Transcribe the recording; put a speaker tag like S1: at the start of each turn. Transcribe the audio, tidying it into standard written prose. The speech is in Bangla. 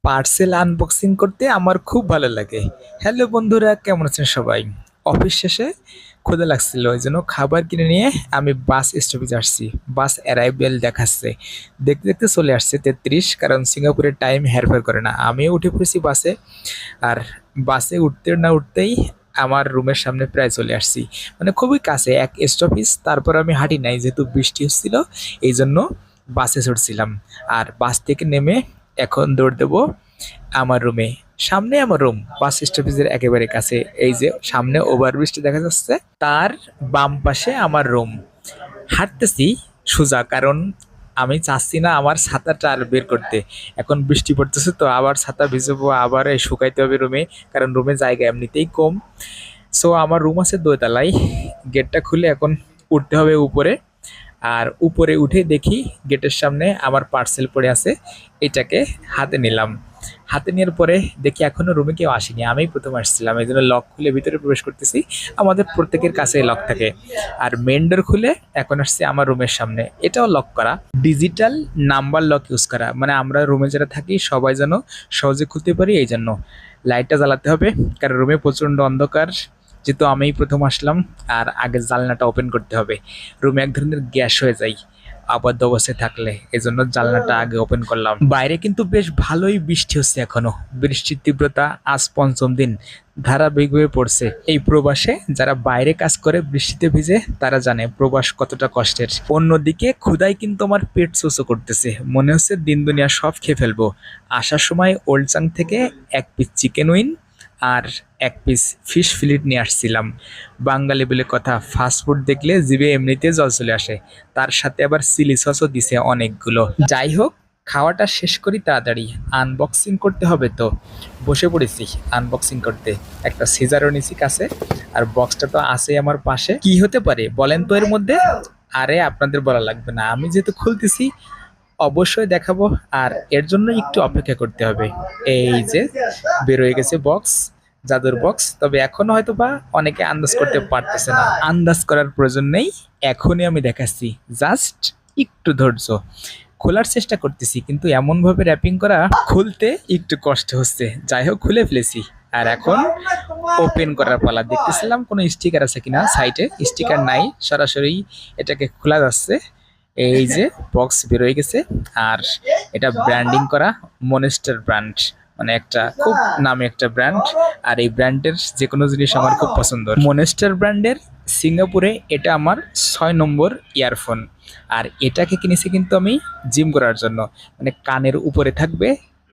S1: পার্সেল আনবক্সিং করতে আমার খুব ভালো লাগে। হ্যালো বন্ধুরা, কেমন আছেন সবাই? অফিস শেষে ক্ষুধা লাগছিল, ওই জন্য খাবার কিনে নিয়ে আমি বাস স্টপেজে আসছি। বাস অ্যারাইভেল দেখাচ্ছে, দেখতে দেখতে চলে আসছে 33, কারণ সিঙ্গাপুরের টাইম হেরফের করে না। আমিও উঠে পড়েছি বাসে। আর বাসে উঠতে না উঠতেই আমার রুমের সামনে প্রায় চলে আসছি, মানে খুবই কাছে, এক স্টপেজ। তারপর আমি হাঁটি নাই, যেহেতু বৃষ্টি হচ্ছিল, এই জন্য বাসে চড়ছিলাম। আর বাস থেকে নেমে এখন দৌড় দেবো আমার রুমে। সামনে আমার রুম, বাস স্টপেজের একেবারে কাছে। এই যে সামনে ওভারব্রিজটা দেখা যাচ্ছে, তার বাম পাশে আমার রুম। হাঁটতেছি সোজা, কারণ আমি চাচ্ছি না আমার ছাতাটা আর বের করতে। এখন বৃষ্টি পড়তেছে, তো আবার ছাতা ভিজবো, আবার এই শুকাইতে হবে রুমে, কারণ রুমে জায়গা এমনিতেই কম। সো আমার রুম আছে দোতলায়। গেটটা খুলে এখন উঠতে হবে উপরে। আর উপরে উঠে দেখি গেটের সামনে আমার পার্সেল পড়ে আছে। এটাকে হাতে নিলাম। হাতে নেওয়ার পরে দেখি এখনো রুমে কেউ আসেনি, আমিই প্রথম আসছিলাম, এই জন্য লক খুলে ভিতরে প্রবেশ করতেছি। আমাদের প্রত্যেকের কাছে লক থাকে। আর মেন ডোর খুলে এখন আসছে আমার রুমের সামনে, এটাও লক করা, ডিজিটাল নাম্বার লক ইউজ করা, মানে আমরা রুমে যারা থাকি সবাই যেন সহজে খুলতে পারি। এই জন্য লাইটটা জ্বালাতে হবে, কারণ রুমে প্রচণ্ড অন্ধকার, যেহেতু আমিই প্রথম আসলাম। আর আগে জানলাটা ওপেন করতে হবে, রুমে এক ধরনের গ্যাস হয়ে যায় আবদ্ধ অবস্থায় থাকলে, এজন্য জানলাটা আগে ওপেন করলাম। বাইরে কিন্তু বেশ ভালোই বৃষ্টি হচ্ছে এখনো। বৃষ্টির তীব্রতা আজ পঞ্চম দিন ধারাবাহিকভাবে পড়ছে। এই প্রবাসে যারা বাইরে কাজ করে বৃষ্টিতে ভিজে, তারা জানে প্রবাস কতটা কষ্টের। অন্যদিকে ক্ষুধায় কিন্তু আমার পেট চোচো করতেছে, মনে হচ্ছে দিন দুনিয়া সব খেয়ে ফেলবো। আসার সময় ওল্ডচাং থেকে এক পিস চিকেন উইং আর এক পিস ফিশ ফিলেট নিয়ে আসছিলাম। বাঙালি বলে কথা, ফাস্টফুড দেখলে জিভে এমনিতে জল চলে আসে, তার সাথে আবার চিলি সসও দিছে অনেকগুলো। যাই হোক, খাওয়াটা শেষ করি তাড়াতাড়ি, আনবক্সিং করতে হবে। তো বসে পড়েছি আনবক্সিং করতে। একটা সিজারও নিছি কাছে, আর বক্সটা তো আছেই আমার পাশে। কি হতে পারে বলেন তো এর মধ্যে? আরে আপনাদের বলা লাগবে না, আমি যেহেতু খুলতেছি অবশ্যই দেখাবো। আর এর জন্য একটু অপেক্ষা করতে হবে। এই যে বের হয়ে গেছে বক্স, জাদুর বক্স। তবে এখনো হয়তো বা অনেকে আন্দাজ করতে পারতেছে না, আন্দাজ করার প্রয়োজন নেই, এখনই আমি দেখাচ্ছি। জাস্ট একটু ধৈর্য। খোলার চেষ্টা করতেছি, কিন্তু এমন ভাবে র্যাপিং করা, খুলতে একটু কষ্ট হচ্ছে। যাই হোক, খুলে ফেলেছি। আর এখন ওপেন করার পালা। দেখতেছিলাম কোনো স্টিকার আছে কিনা সাইটে, স্টিকার নাই, সরাসরি এটাকে খোলা যাচ্ছে। এই যে বক্স বের হয়ে গেছে। আর এটা ব্র্যান্ডিং করা, মনেস্টার ব্র্যান্ড, মানে একটা খুব নামি একটা ব্র্যান্ড। আর এই ব্র্যান্ডের যে কোনো জিনিস আমার খুব পছন্দ। মনেস্টার ব্র্যান্ডের সিঙ্গাপুরে এটা আমার 6 নম্বর ইয়ারফোন। আর এটাকে কিনেছি কিন্তু আমি জিম করার জন্য, মানে কানের উপরে থাকবে,